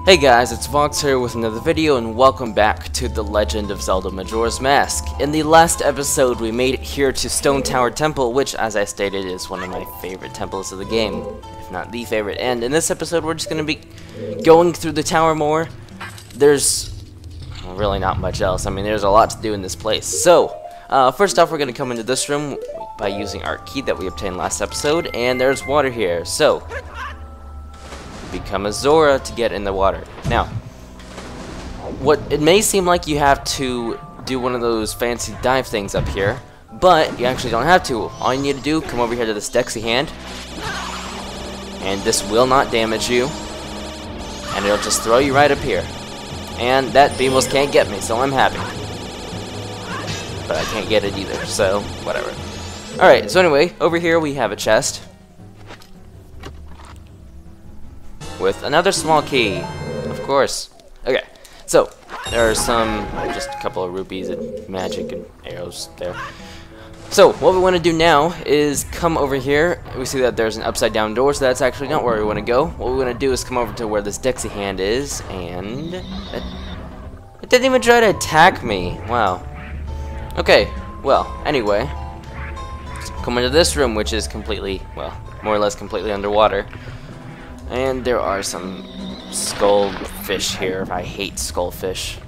Hey guys, it's Vox here with another video, and welcome back to The Legend of Zelda Majora's Mask. In the last episode, we made it here to Stone Tower Temple, which, as I stated, is one of my favorite temples of the game, if not the favorite. And in this episode, we're just going to be going through the tower more. There's really not much else. I mean, there's a lot to do in this place. So, first off, we're going to come into this room by using our key that we obtained last episode, and there's water here. So, become a Zora to get in the water. Now, it may seem like you have to do one of those fancy dive things up here, but you actually don't have to. All you need to do, come over here to this Dexy hand, and this will not damage you, and it'll just throw you right up here. And that Beamos can't get me, so I'm happy. But I can't get it either, so whatever. Alright, so anyway, over here we have a chest with another small key, of course. Okay, so there are just a couple of rupees and magic and arrows there. So what we want to do now is come over here. We see that there's an upside down door, so that's actually not where we want to go. What we want to do is come over to where this Dexy hand is, and it didn't even try to attack me. Wow. Okay, well, anyway, let's come into this room, which is completely, well, more or less completely underwater. And there are some skullfish here. I hate skullfish.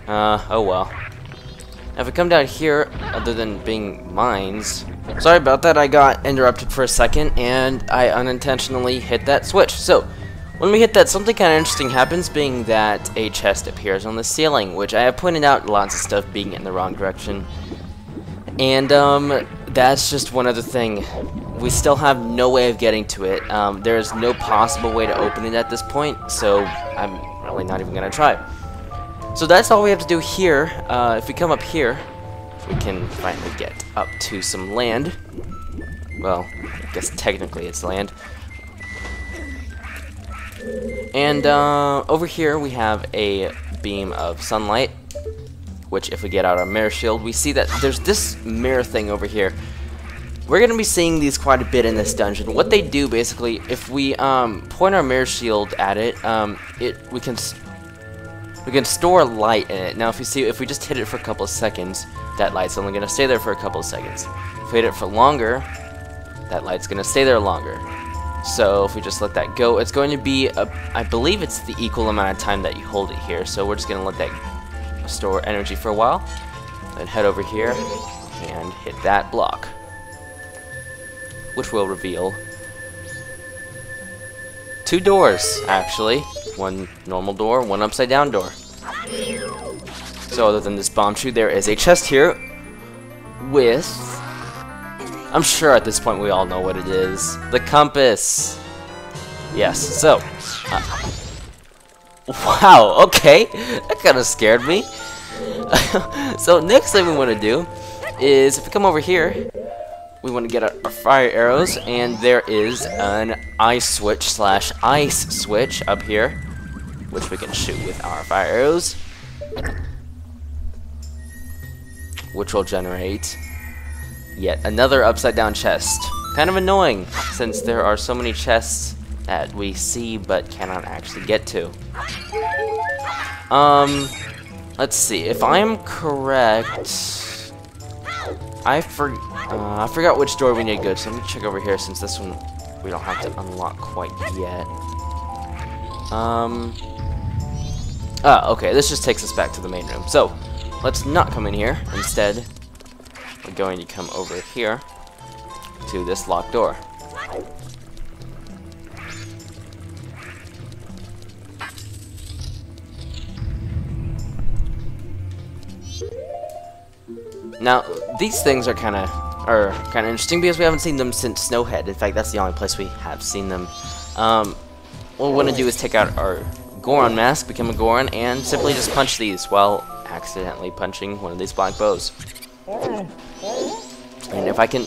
Oh well. Now if we come down here, other than being mines... Sorry about that, I got interrupted for a second, and I unintentionally hit that switch. So, when we hit that, something kind of interesting happens, being that a chest appears on the ceiling, which I have pointed out lots of stuff being in the wrong direction. And, that's just one other thing. We still have no way of getting to it. There is no possible way to open it at this point, so I'm really not even going to try. So that's all we have to do here. If we come up here, we can finally get up to some land. Well, I guess technically it's land. And over here we have a beam of sunlight, which if we get out our mirror shield, we see that there's this mirror thing over here. We're going to be seeing these quite a bit in this dungeon. What they do, basically, if we point our mirror shield at it, we can store light in it. Now, if we just hit it for a couple of seconds, that light's only going to stay there for a couple of seconds. If we hit it for longer, that light's going to stay there longer. So if we just let that go, it's going to be, I believe it's the equal amount of time that you hold it here. So we're just going to let that store energy for a while, then head over here and hit that block, which will reveal two doors, actually. One normal door, one upside down door. So other than this bomb shoe, there is a chest here with, I'm sure at this point we all know what it is, the compass. Yes, so wow, okay, that kind of scared me. So next thing we want to do is, if we come over here, we want to get our fire arrows, and there is an ice switch slash ice switch up here, which we can shoot with our fire arrows, which will generate yet another upside down chest. Kind of annoying, since there are so many chests that we see but cannot actually get to. Let's see, if I'm correct, I forgot which door we need to go to, so let me check over here, since this one we don't have to unlock quite yet. Okay, this just takes us back to the main room. So, let's not come in here. Instead, we're going to come over here to this locked door. Now, these things are kind of interesting because we haven't seen them since Snowhead. In fact, that's the only place we have seen them. What we want to do is take out our Goron mask, become a Goron, and simply just punch these while accidentally punching one of these black bows. And if I can...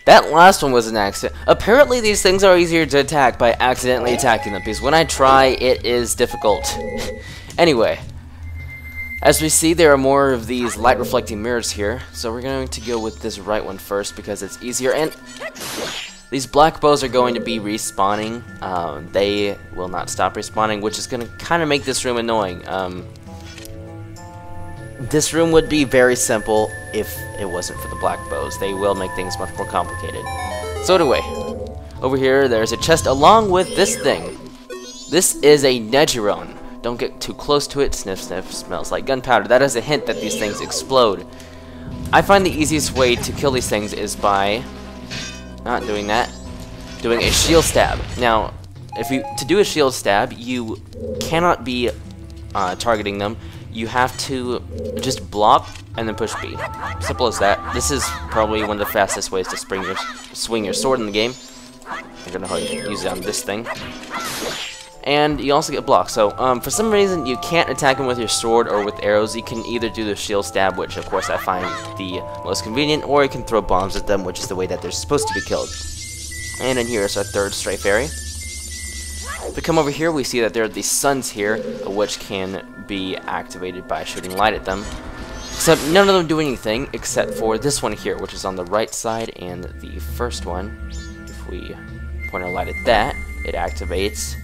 That last one was an accident. Apparently these things are easier to attack by accidentally attacking them, because when I try, it is difficult. Anyway. As we see, there are more of these light reflecting mirrors here, so we're going to go with this right one first because it's easier, and these black bows are going to be respawning. They will not stop respawning, which is going to kind of make this room annoying. This room would be very simple if it wasn't for the black bows. They will make things much more complicated. So anyway, over here there's a chest along with this thing. This is a Negeron. Don't get too close to it. Sniff, sniff, smells like gunpowder. That is a hint that these things explode. I find the easiest way to kill these things is by not doing that, doing a shield stab. Now, to do a shield stab, you cannot be targeting them. You have to just block and then push B. Simple as that. This is probably one of the fastest ways to swing your sword in the game. I don't know how you use it on this thing. And you also get blocked. So, for some reason, you can't attack him with your sword or with arrows. You can either do the shield stab, which of course I find the most convenient, or you can throw bombs at them, which is the way that they're supposed to be killed. And in here is our third stray fairy. If we come over here, we see that there are these suns here, which can be activated by shooting light at them. Except none of them do anything, except for this one here, which is on the right side, and the first one, if we point our light at that, it activates,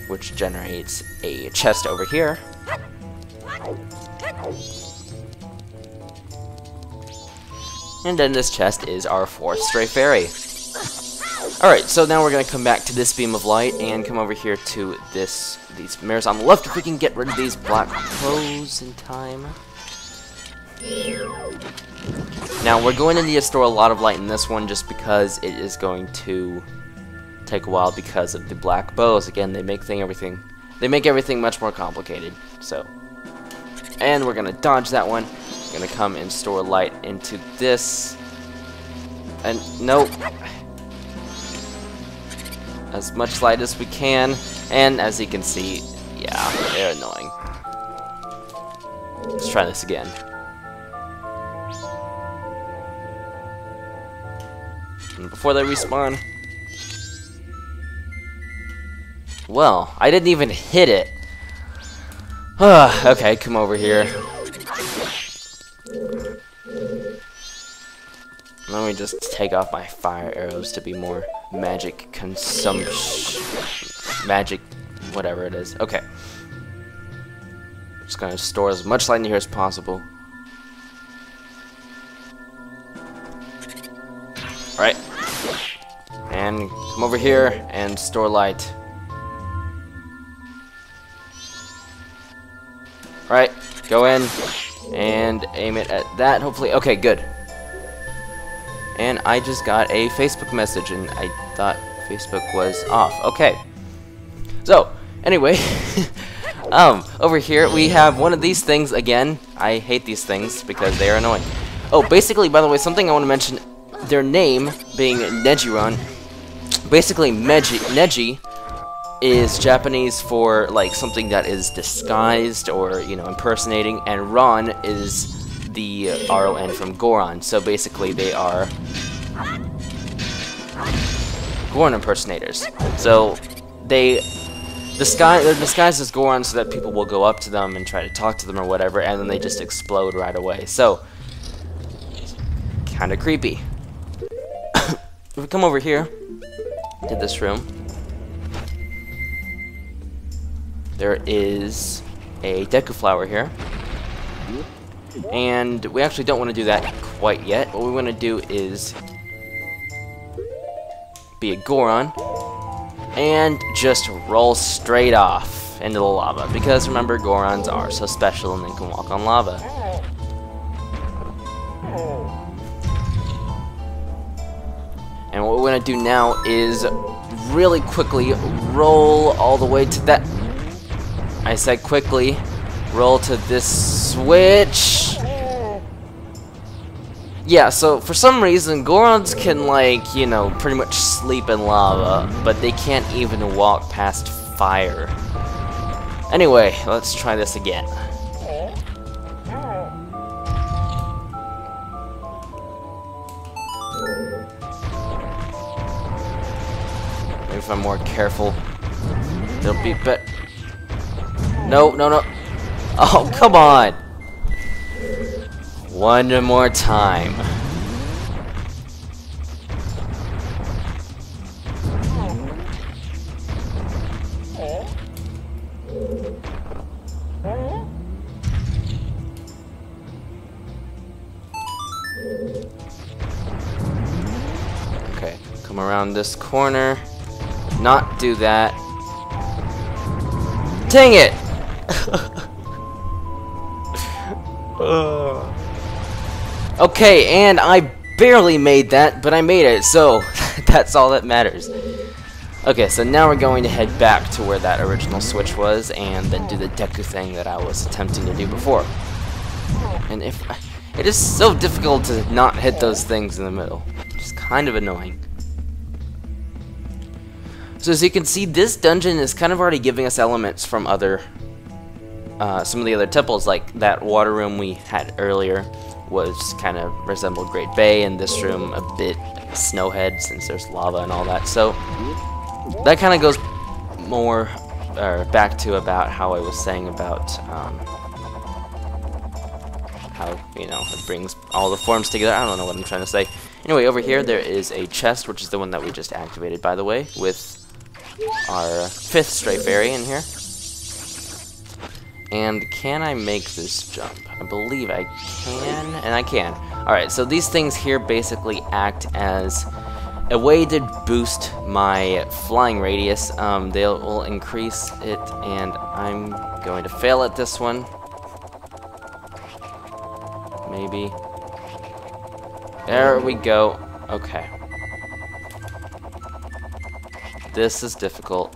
which generates a chest over here. And then this chest is our fourth stray fairy. Alright, so now we're going to come back to this beam of light and come over here to these mirrors on the left if we can get rid of these black crows in time. Now we're going to need to store a lot of light in this one just because it is going to take a while because of the black bows. Again, they make everything much more complicated. So, and we're gonna dodge that one. We're gonna come and store light into this, and nope, as much light as we can. And as you can see, yeah, they're annoying. Let's try this again. And before they respawn. Well, I didn't even hit it. Okay, come over here. Let me just take off my fire arrows to be more magic consumption. Magic, whatever it is. Okay. Just gonna store as much light in here as possible. Alright. And come over here and store light. Alright, go in and aim it at that, hopefully. Okay, good. And I just got a Facebook message and I thought Facebook was off. Okay. So, anyway, over here we have one of these things again. I hate these things because they are annoying. Oh, basically, by the way, something I want to mention, their name being Negeron, basically Neji is Japanese for like something that is disguised or, you know, impersonating, and Ron is the RON from Goron. So basically they are Goron impersonators. So they're disguised as Goron so that people will go up to them and try to talk to them or whatever, and then they just explode right away. So kind of creepy. If we come over here to this room, there is a Deku flower here. And we actually don't want to do that quite yet. What we want to do is be a Goron and just roll straight off into the lava. Because remember, Gorons are so special and they can walk on lava. And what we're going to do now is really quickly roll all the way to that. I said quickly, roll to this switch. Yeah, so for some reason, Gorons can, like, you know, pretty much sleep in lava, but they can't even walk past fire. Anyway, let's try this again. Maybe if I'm more careful, it'll be better. No, no, no. Oh, come on. One more time. come around this corner. Not do that. Dang it! Okay, and I barely made that, but I made it, so that's all that matters. Okay, so now we're going to head back to where that original switch was, and then do the Deku thing that I was attempting to do before. And if it is so difficult to not hit those things in the middle, it's kind of annoying. So as you can see, this dungeon is kind of already giving us elements from other, some of the other temples, like that water room we had earlier was kind of resembled Great Bay, and this room a bit Snowhead since there's lava and all that. So that kind of goes more back to about how I was saying about how, you know, it brings all the forms together. I don't know what I'm trying to say. Anyway, over here there is a chest, which is the one that we just activated, by the way, with our 5th stray fairy in here. And can I make this jump? I believe I can, and I can. Alright, so these things here basically act as a way to boost my flying radius. They will increase it, and I'm going to fail at this one. Maybe. There we go. Okay. This is difficult.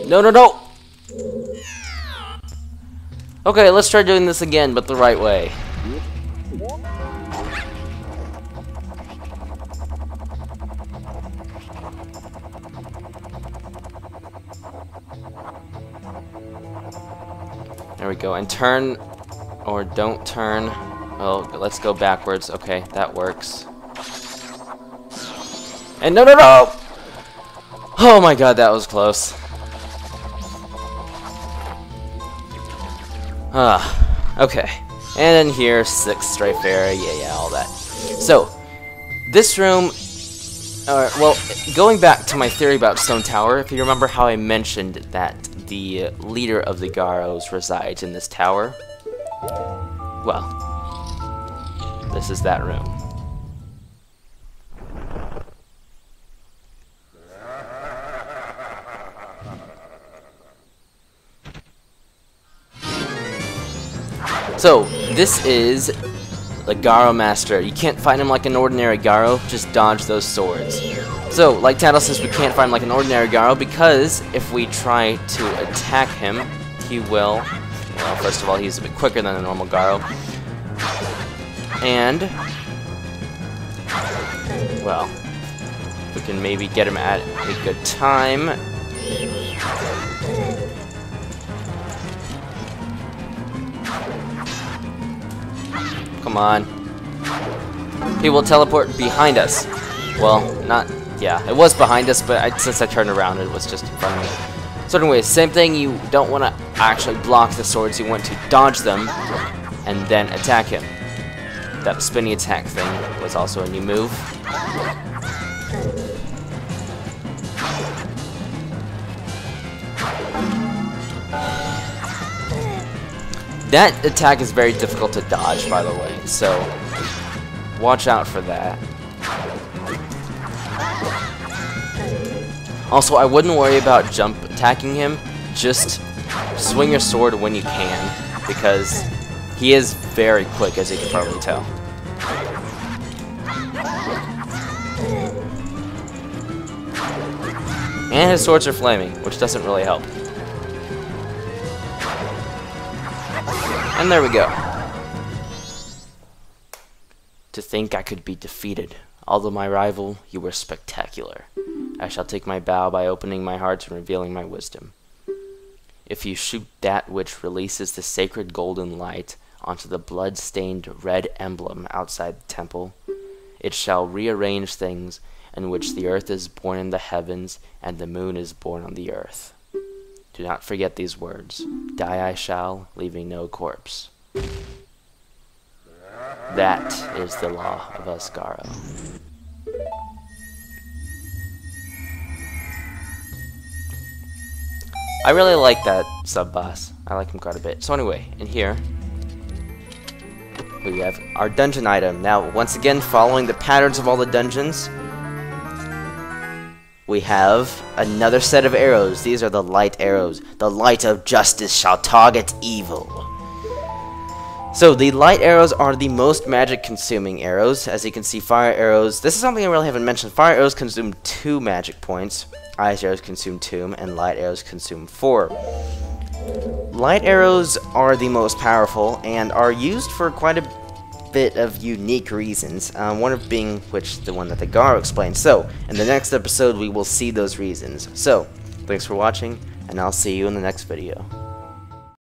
No, no, no! Okay, let's try doing this again, but the right way. There we go, and turn, or don't turn. Oh, let's go backwards. Okay, that works. And no, no, no! Oh my god, that was close. Okay. And then here, 6th stray fairy, yeah, all that. So, this room, well, going back to my theory about Stone Tower, if you remember how I mentioned that the leader of the Garos resides in this tower, well, this is that room. So, this is the Garo Master. You can't fight him like an ordinary Garo, just dodge those swords. So, like Tattle says, we can't fight him like an ordinary Garo because if we try to attack him, he will, well, first of all, he's a bit quicker than a normal Garo. And, well, we can maybe get him at a good time. Come on. He will teleport behind us. Well, not, yeah, it was behind us, but since I turned around, it was just in front of me. So anyways, same thing, you don't want to actually block the swords, you want to dodge them, and then attack him. That spinny attack thing was also a new move. That attack is very difficult to dodge, by the way, so watch out for that. Also, I wouldn't worry about jump attacking him, just swing your sword when you can, because he is very quick, as you can probably tell. And his swords are flaming, which doesn't really help. And there we go. To think I could be defeated. Although my rival, you were spectacular. I shall take my bow by opening my heart and revealing my wisdom. If you shoot that which releases the sacred golden light onto the blood-stained red emblem outside the temple, it shall rearrange things in which the earth is born in the heavens and the moon is born on the earth. Do not forget these words. Die I shall, leaving no corpse. That is the law of us Garo. I really like that sub-boss. I like him quite a bit. So anyway, in here, we have our dungeon item. Now, once again, following the patterns of all the dungeons, we have another set of arrows. These are the light arrows. The light of justice shall target evil. So the light arrows are the most magic consuming arrows. As you can see, fire arrows, this is something I really haven't mentioned. Fire arrows consume 2 magic points. Ice arrows consume 2, and light arrows consume 4. Light arrows are the most powerful and are used for quite a bit of unique reasons, one of being the one that the Garo explained. So, in the next episode we will see those reasons. So, thanks for watching, and I'll see you in the next video.